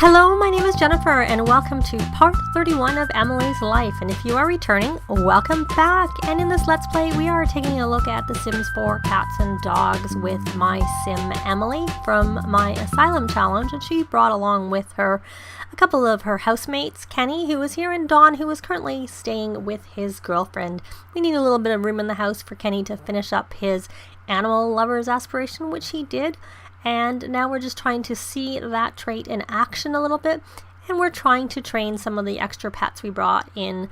Hello, my name is Jennifer and welcome to part 31 of Emily's Life. And if you are returning, welcome back. And in this Let's Play, we are taking a look at The Sims 4 Cats and Dogs with my Sim Emily from my Asylum challenge. And she brought along with her a couple of her housemates, Kenny, who was here, and Don, who was currently staying with his girlfriend. We need a little bit of room in the house for Kenny to finish up his animal lover's aspiration, which he did. And now we're just trying to see that trait in action a little bit, and we're trying to train some of the extra pets we brought in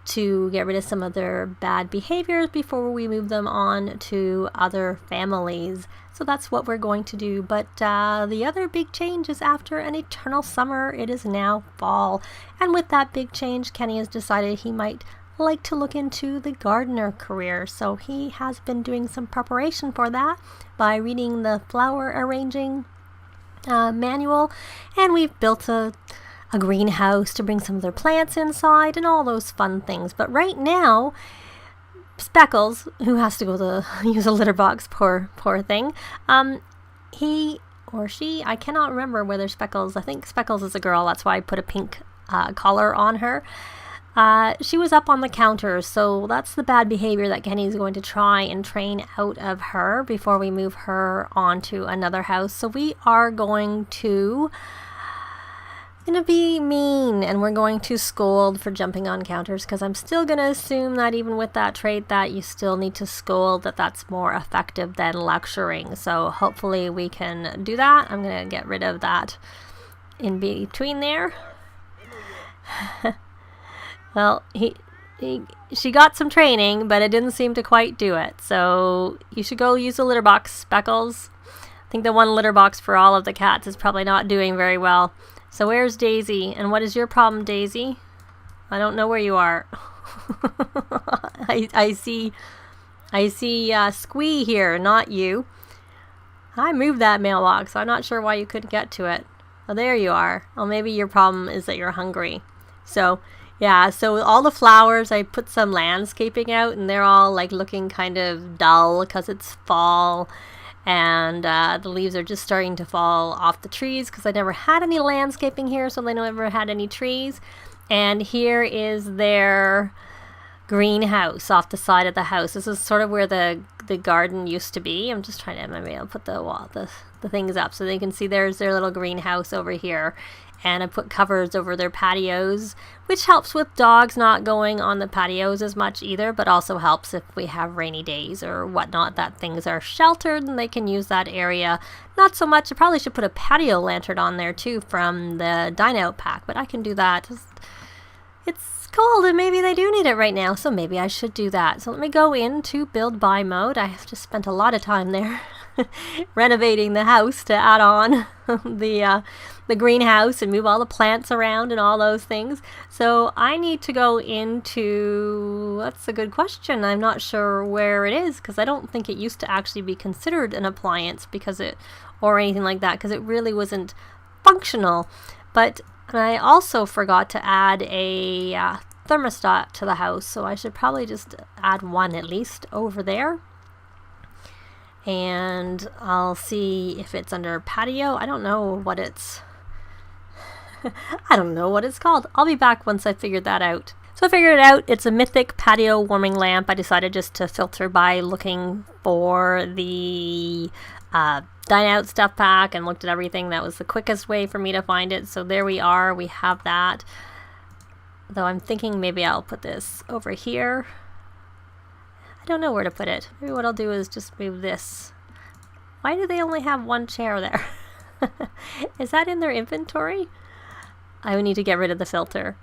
to get rid of some of their bad behaviors before we move them on to other families. So that's what we're going to do. But the other big change is after an eternal summer, it is now fall. And with that big change, Kenny has decided he might like to look into the gardener career, so he has been doing some preparation for that by reading the flower arranging manual, and we've built a greenhouse to bring some of their plants inside and all those fun things. But right now, Speckles, who has to go to use a litter box, poor thing, he or she, I cannot remember whether Speckles, I think Speckles is a girl, that's why I put a pink collar on her. She was up on the counter, so that's the bad behavior that Kenny's going to try and train out of her before we move her on to another house. So we are going to be mean, and we're going to scold for jumping on counters, because I'm still going to assume that even with that trait that you still need to scold, that's more effective than lecturing. So hopefully we can do that. I'm going to get rid of that in between there. Well, she got some training, but it didn't seem to quite do it. So you should go use a litter box, Speckles. I think the one litter box for all of the cats is probably not doing very well. So where's Daisy? And what is your problem, Daisy? I don't know where you are. I see Squee here, not you. I moved that mailbox, so I'm not sure why you couldn't get to it. Oh, there you are. Oh, maybe your problem is that you're hungry. So yeah, so all the flowers, I put some landscaping out, and they're all like looking kind of dull because it's fall, and the leaves are just starting to fall off the trees because I never had any landscaping here, so they never had any trees. And here is their greenhouse off the side of the house. This is sort of where the garden used to be. I'm just trying to, maybe I'll put the things up so they can see there's their little greenhouse over here. And I put covers over their patios, which helps with dogs not going on the patios as much either, but also helps if we have rainy days or whatnot, that things are sheltered and they can use that area. Not so much, I probably should put a patio lantern on there too from the Dine Out pack, but I can do that. It's cold and maybe they do need it right now, so maybe I should do that. So let me go into build by mode. I have just spent a lot of time there renovating the house to add on the greenhouse and move all the plants around and all those things. So I need to go into, that's a good question. I'm not sure where it is, because I don't think it used to actually be considered an appliance or anything like that, because it really wasn't functional. But I also forgot to add a thermostat to the house, so I should probably just add one at least over there. And I'll see if it's under patio. I don't know what it's called. I'll be back once I figured that out. So I figured it out. It's a Mythic patio warming lamp. I decided just to filter by looking for the Dine Out stuff pack and looked at everything. That was the quickest way for me to find it. So there we are. We have that. Though I'm thinking maybe I'll put this over here. I don't know where to put it. Maybe what I'll do is just move this. Why do they only have one chair there? Is that in their inventory? I would need to get rid of the filter,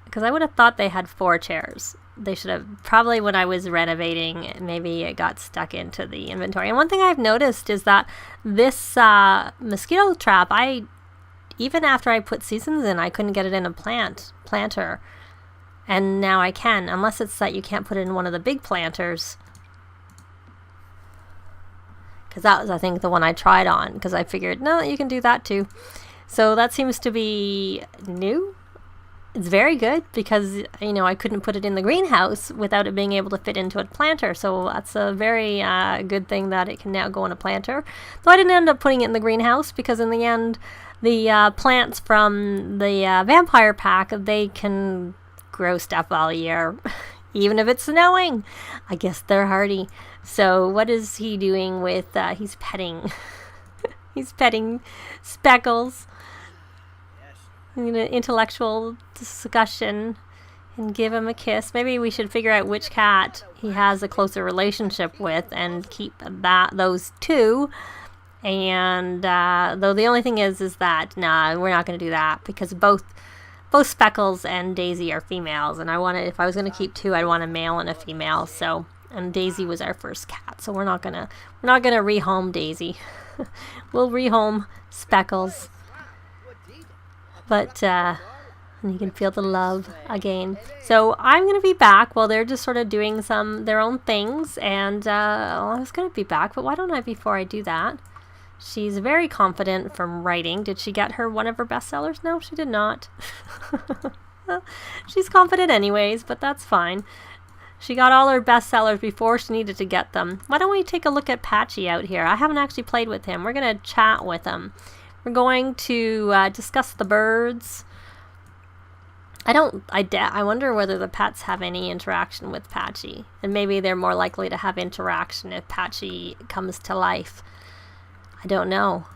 because I would have thought they had 4 chairs. They should have, probably when I was renovating, maybe it got stuck into the inventory. And one thing I've noticed is that this mosquito trap, even after I put seasons in, I couldn't get it in a planter. And now I can, unless it's that you can't put it in one of the big planters. Because that was, I think, the one I tried on, because I figured, no, you can do that too. So that seems to be new. it's very good because, you know, I couldn't put it in the greenhouse without it being able to fit into a planter. So that's a very good thing that it can now go in a planter. Though I didn't end up putting it in the greenhouse because in the end, the plants from the vampire pack, they can grow stuff all year, even if it's snowing. I guess they're hardy. So what is he doing with, he's petting, he's petting Speckles. An intellectual discussion and give him a kiss. Maybe we should figure out which cat he has a closer relationship with and keep those two. And though the only thing is that nah, we're not going to do that because both Speckles and Daisy are females, and if I was going to keep two, I'd want a male and a female. So, and Daisy was our first cat, so we're not gonna rehome Daisy. We'll rehome Speckles. But you can feel the love again. So I'm going to be back while they're just sort of doing their own things. And I was going to be back, but why don't I before I do that? She's very confident from writing. Did she get one of her bestsellers? No, she did not. She's confident anyways, but that's fine. She got all her bestsellers before she needed to get them. Why don't we take a look at Patchy out here? I haven't actually played with him. We're going to chat with him. We're going to discuss the birds. I wonder whether the pets have any interaction with Patchy. And maybe they're more likely to have interaction if Patchy comes to life. I don't know.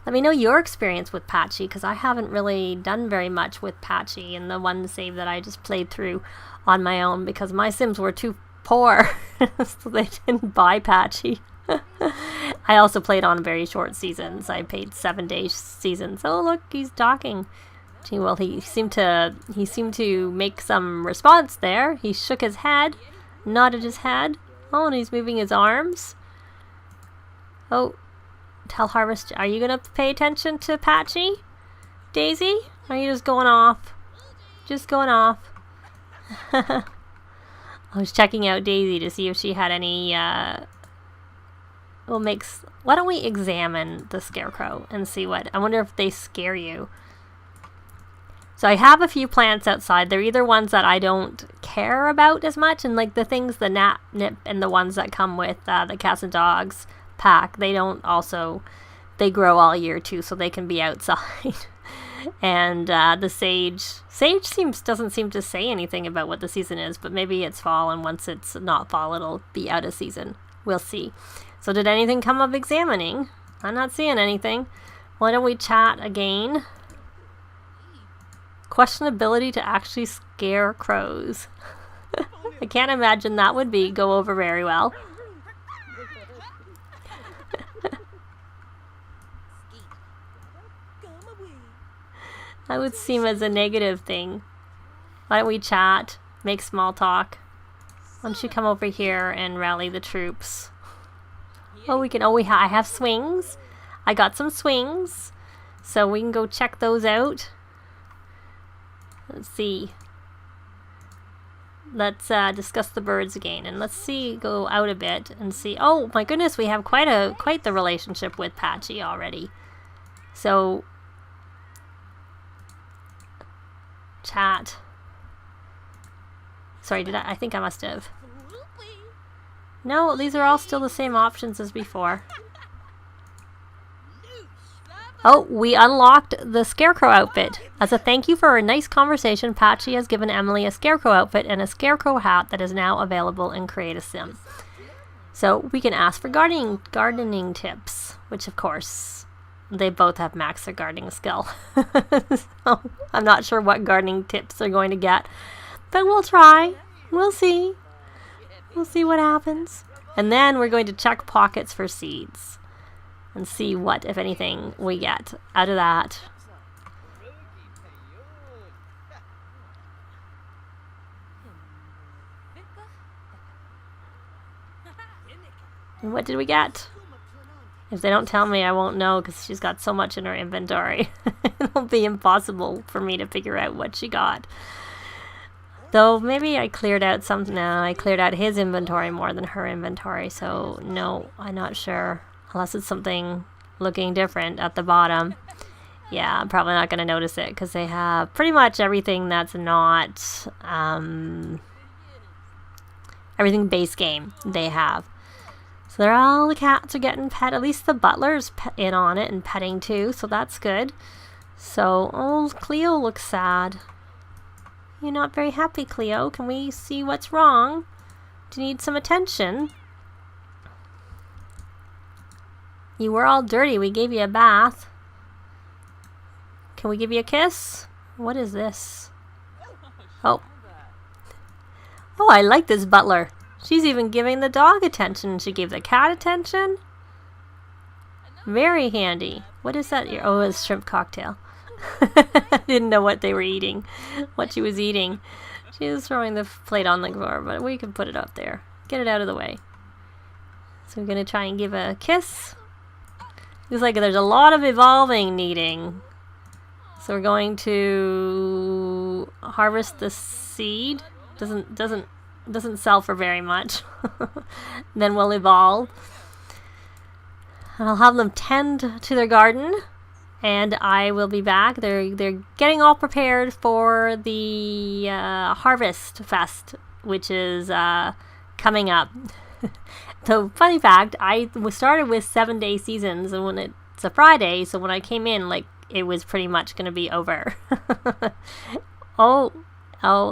Let me know your experience with Patchy, because I haven't really done very much with Patchy in the one save that I just played through on my own because my Sims were too poor, so they didn't buy Patchy. I also played on very short seasons. I paid 7-day seasons. Oh, look, he's talking. Gee, well, he seemed to make some response there. He shook his head, nodded his head. Oh, and he's moving his arms. Oh, tell Harvest, are you going to pay attention to Patchy? Daisy? Or are you just going off? Just going off. I was checking out Daisy to see if she had any, why don't we examine the scarecrow and see I wonder if they scare you. So I have a few plants outside. They're either ones that I don't care about as much, and like the things, the nip and the ones that come with the cats and dogs pack, they grow all year too, so they can be outside. And the sage doesn't seem to say anything about what the season is, but maybe it's fall, and once it's not fall, it'll be out of season. We'll see. So did anything come of examining? I'm not seeing anything. Why don't we chat again? Questionability to actually scare crows. I can't imagine that would go over very well. That would seem as a negative thing. Why don't we chat, make small talk? Why don't you come over here and rally the troops? Oh, I have swings. I got some swings. So we can go check those out. Let's see. Let's discuss the birds again, and let's go out a bit and see. Oh my goodness, we have quite the relationship with Patchy already. So chat. Sorry, I think I must have. No, these are all still the same options as before. Oh, we unlocked the scarecrow outfit. As a thank you for a nice conversation, Patchy has given Emily a scarecrow outfit and a scarecrow hat that is now available in Create a Sim. So we can ask for gardening tips, which of course, they both have max their gardening skill. So I'm not sure what gardening tips they're going to get, but we'll try. We'll see. We'll see what happens. And then we're going to check pockets for seeds and see what, if anything, we get out of that. And what did we get? If they don't tell me, I won't know because she's got so much in her inventory. It'll be impossible for me to figure out what she got. Though maybe I cleared out I cleared out his inventory more than her inventory, so no, I'm not sure. Unless it's something looking different at the bottom. Yeah, I'm probably not going to notice it because they have pretty much everything that's not everything base game they have. So they're all the cats are getting pet. At least the butler's in on it and petting too, so that's good. So, oh, Cleo looks sad. You're not very happy, Cleo. Can we see what's wrong? Do you need some attention? You were all dirty. We gave you a bath. Can we give you a kiss? What is this? Oh. Oh, I like this butler. She's even giving the dog attention. She gave the cat attention. Very handy. What is that? Oh, it's shrimp cocktail. I didn't know what they were eating. What she was eating. She was throwing the plate on the floor, but we can put it up there. Get it out of the way. So we're going to try and give a kiss. Looks like there's a lot of evolving needing. So we're going to harvest the seed. Doesn't sell for very much. Then we'll evolve. I'll have them tend to their garden, and I will be back. They're getting all prepared for the Harvest Fest, which is coming up. So, funny fact, I started with 7-day seasons, and when it's a Friday, so when I came in, like, it was pretty much going to be over. Oh,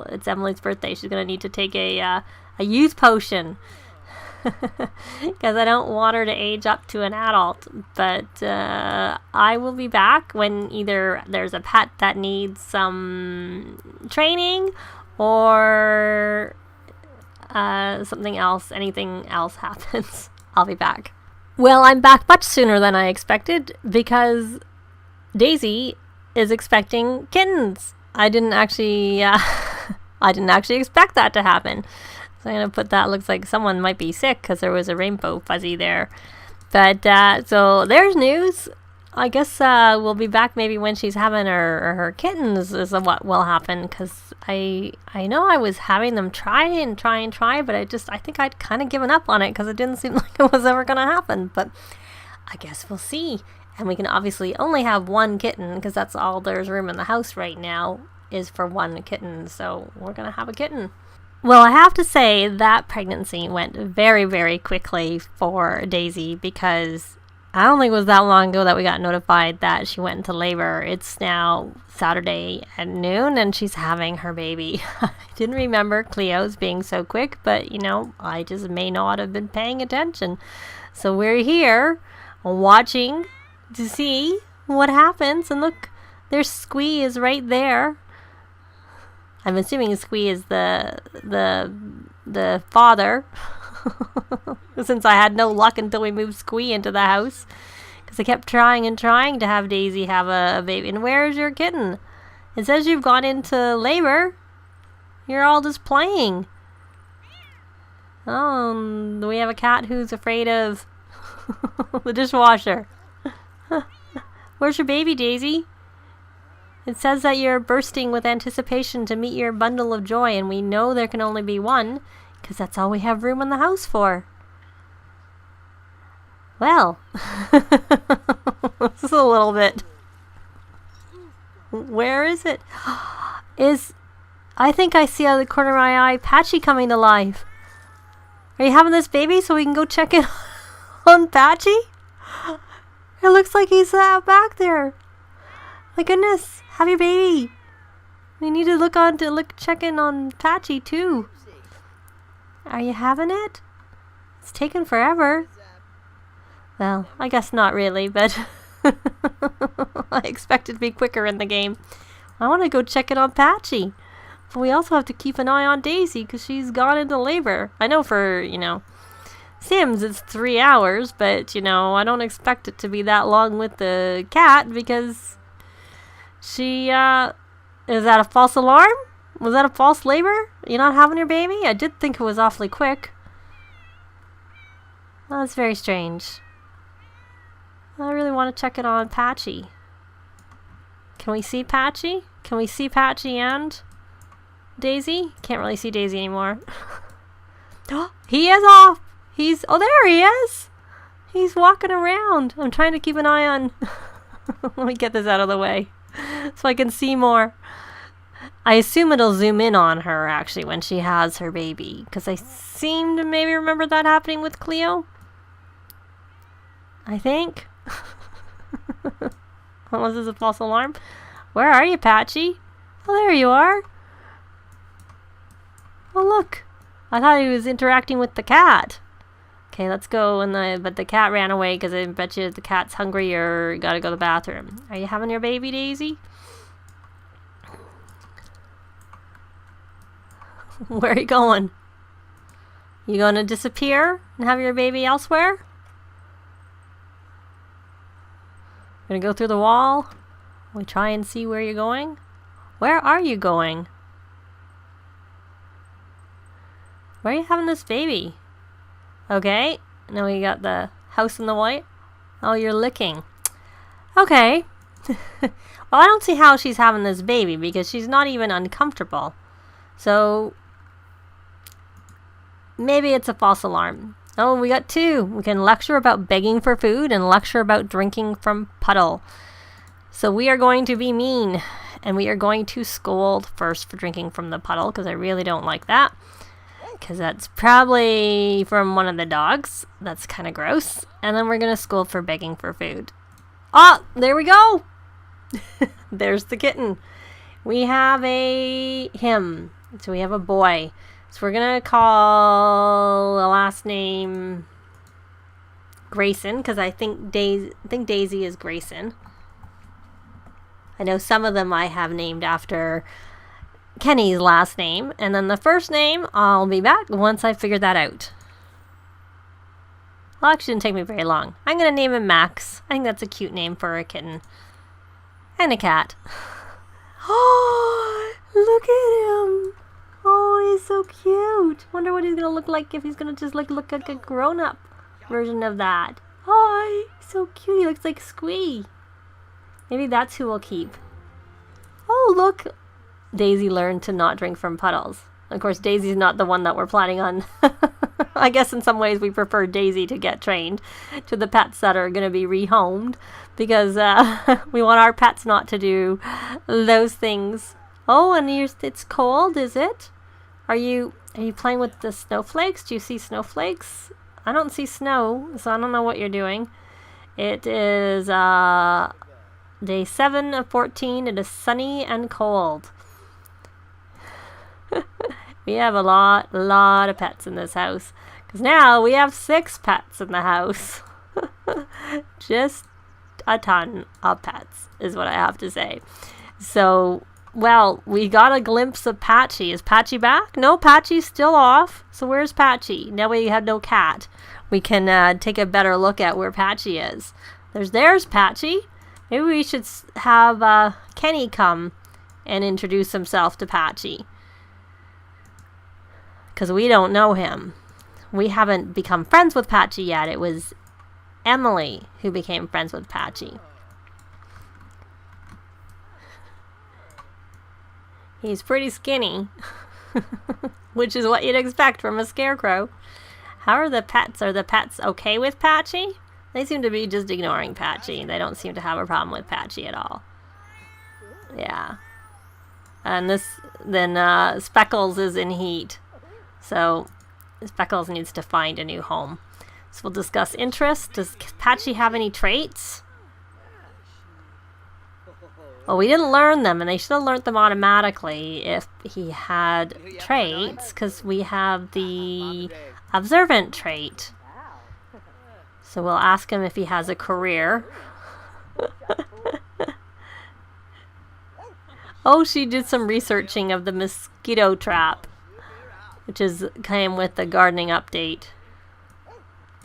it's Emily's birthday. She's going to need to take a youth potion. Because I don't want her to age up to an adult. But I will be back when either there's a pet that needs some training or something else, anything else happens. I'll be back. Well, I'm back much sooner than I expected because Daisy is expecting kittens. I didn't actually expect that to happen. So I'm going to put that. Looks like someone might be sick because there was a rainbow fuzzy there. But, so there's news. I guess we'll be back maybe when she's having her kittens is what will happen. Because I know I was having them try, but I think I'd kind of given up on it because it didn't seem like it was ever going to happen. But I guess we'll see. And we can obviously only have one kitten because that's all there's room in the house right now is for one kitten. So we're going to have a kitten. Well, I have to say that pregnancy went very, very quickly for Daisy because I don't think it was that long ago that we got notified that she went into labor. It's now Saturday at noon and she's having her baby. I didn't remember Cleo's being so quick, but, you know, I just may not have been paying attention. So we're here watching to see what happens. And look, there's Squee is right there. I'm assuming Squee is the father. Since I had no luck until we moved Squee into the house. Because I kept trying to have Daisy have a baby. And where's your kitten? It says you've gone into labor. You're all just playing. Oh, we have a cat who's afraid of the dishwasher. Where's your baby, Daisy? It says that you're bursting with anticipation to meet your bundle of joy, and we know there can only be one, because that's all we have room in the house for. Well, this is a little bit... Where is it? I think I see out of the corner of my eye Patchy coming to life. Are you having this baby so we can go check in on Patchy? It looks like he's back there. My goodness, have your baby. We need to check in on Patchy too. Are you having it? It's taken forever. Well, I guess not really, but I expect it to be quicker in the game. I want to go check in on Patchy. But we also have to keep an eye on Daisy because she's gone into labor. I know for, Sims it's 3 hours, but, I don't expect it to be that long with the cat because she, is that a false alarm? Was that a false labor? You're not having your baby? I did think it was awfully quick. Well, that's very strange. I really want to check it on Patchy. Can we see Patchy? Can we see Patchy and Daisy? Can't really see Daisy anymore. He is off! Oh, there he is! He's walking around. I'm trying to keep an eye on Let me get this out of the way so I can see more. I assume it'll zoom in on her, actually, when she has her baby. Because I seem to maybe remember that happening with Cleo. I think. Was this a false alarm? Where are you, Patchy? Oh, there you are. Oh, look. I thought he was interacting with the cat. Okay, let's go. But the cat ran away because I bet you the cat's hungry or gotta go to the bathroom. Are you having your baby, Daisy? Where are you going? You gonna disappear and have your baby elsewhere? Gonna go through the wall? We try and see where you're going? Where are you going? Where are you having this baby? Okay, now we got the house in the white. Oh, you're licking. Okay. Well, I don't see how she's having this baby because she's not even uncomfortable. So, maybe it's a false alarm. Oh, we got two. We can lecture about begging for food and lecture about drinking from puddle. So we are going to be mean. And we are going to scold first for drinking from the puddle because I really don't like that. Because that's probably from one of the dogs. That's kind of gross. And then we're going to scold for begging for food. Oh, there we go. There's the kitten. We have him. So we have a boy. So we're going to call the last name Grayson. Because I think Daisy is Grayson. I know some of them I have named after Kenny's last name. And then the first name, I'll be back once I figure that out. Well, actually, it didn't take me very long. I'm going to name him Max. I think that's a cute name for a kitten. And a cat. Oh, look at him. Oh, he's so cute. Wonder what he's going to look like if he's going to just look like a grown-up version of that. Oh, he's so cute. He looks like Squee. Maybe that's who we'll keep. Oh, look. Daisy learned to not drink from puddles. Of course, Daisy's not the one that we're planning on. I guess in some ways we prefer Daisy to get trained to the pets that are going to be rehomed. Because we want our pets not to do those things. Oh, and it's cold, is it? Are you playing with the snowflakes? Do you see snowflakes? I don't see snow, so I don't know what you're doing. It is day 7 of 14. It is sunny and cold. We have a lot of pets in this house. Because now we have 6 pets in the house. Just a ton of pets is what I have to say. So, well, we got a glimpse of Patchy. Is Patchy back? No, Patchy's still off. So where's Patchy? Now we have no cat. We can take a better look at where Patchy is. There's Patchy. Maybe we should have Kenny come and introduce himself to Patchy. Because we don't know him. We haven't become friends with Patchy yet. It was Emily who became friends with Patchy. He's pretty skinny. Which is what you'd expect from a scarecrow. How are the pets? Are the pets okay with Patchy? They seem to be just ignoring Patchy. They don't seem to have a problem with Patchy at all. Yeah. And then Speckles is in heat. So Speckles needs to find a new home. So we'll discuss interests. Does Patchy have any traits? Well, we didn't learn them, and they should have learned them automatically if he had traits, because we have the observant trait. So we'll ask him if he has a career. Oh, she did some researching of the mosquito trap, which came with the gardening update.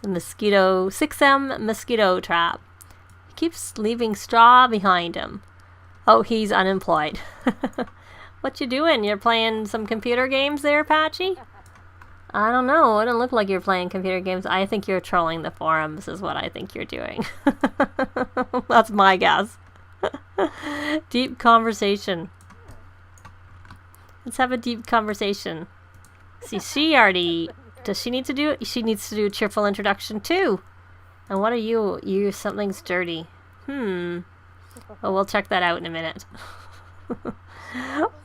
The 6M mosquito trap. He keeps leaving straw behind him. Oh, he's unemployed. What you doing? You're playing some computer games there, Patchy? I don't know. It doesn't look like you're playing computer games. I think you're trolling the forums is what I think you're doing. That's my guess. Deep conversation. Let's have a deep conversation. See, does she need to do it? She needs to do a cheerful introduction too. And what are you? Something's dirty. Well, we'll check that out in a minute.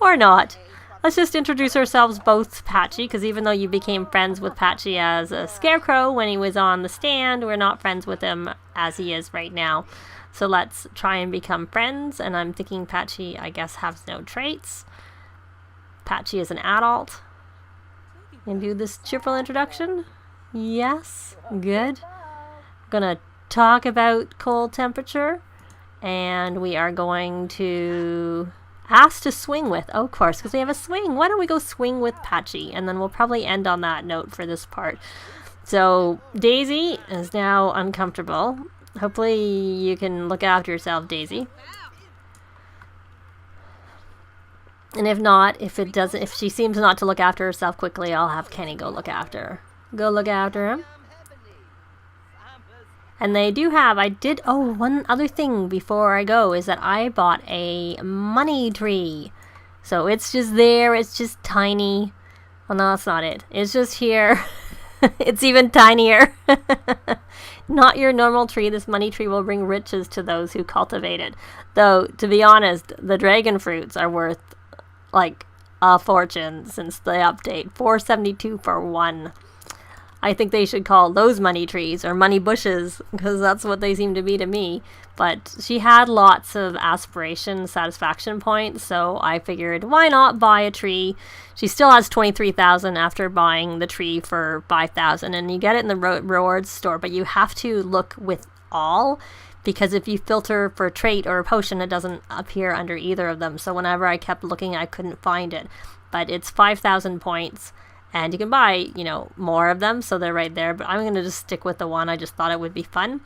Or not. Let's just introduce ourselves both to Patchy, because even though you became friends with Patchy as a scarecrow when he was on the stand, we're not friends with him as he is right now. So let's try and become friends, and I'm thinking Patchy, I guess, has no traits. Patchy is an adult. And do this cheerful introduction. Yes, good. I'm gonna talk about cold temperature, and we are going to ask to swing with. Oh, of course, because we have a swing. Why don't we go swing with Patchy, and then we'll probably end on that note for this part. So Daisy is now uncomfortable. Hopefully you can look after yourself, Daisy. And if not, if she seems not to look after herself quickly, I'll have Kenny go look after her. Go look after him. And they do have, oh, one other thing before I go is that I bought a money tree. So it's just there, it's just tiny. Well, no, that's not it. It's just here. It's even tinier. Not your normal tree. This money tree will bring riches to those who cultivate it. Though, to be honest, the dragon fruits are worth like a fortune since the update. $4.72 for one. I think they should call those money trees or money bushes, because that's what they seem to be to me. But she had lots of aspiration satisfaction points, so I figured why not buy a tree. She still has 23,000 after buying the tree for 5,000, and you get it in the rewards store, but you have to look with all, because if you filter for a trait or a potion, it doesn't appear under either of them. So whenever I kept looking, I couldn't find it. But it's 5,000 points. And you can buy, you know, more of them, so they're right there. But I'm going to just stick with the one. I just thought it would be fun.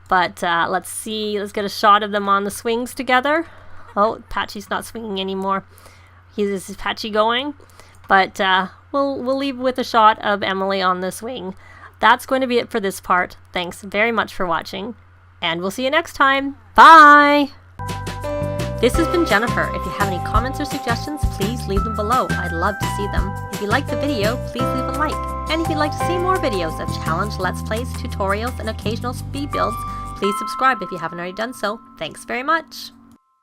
But let's see. Let's get a shot of them on the swings together. Oh, Patchy's not swinging anymore. Is Patchy going? But we'll leave with a shot of Emily on the swing. That's going to be it for this part. Thanks very much for watching. And we'll see you next time. Bye! This has been Jennifer. If you have any comments or suggestions, please leave them below. I'd love to see them. If you liked the video, please leave a like. And if you'd like to see more videos of challenge, let's plays, tutorials, and occasional speed builds, please subscribe if you haven't already done so. Thanks very much.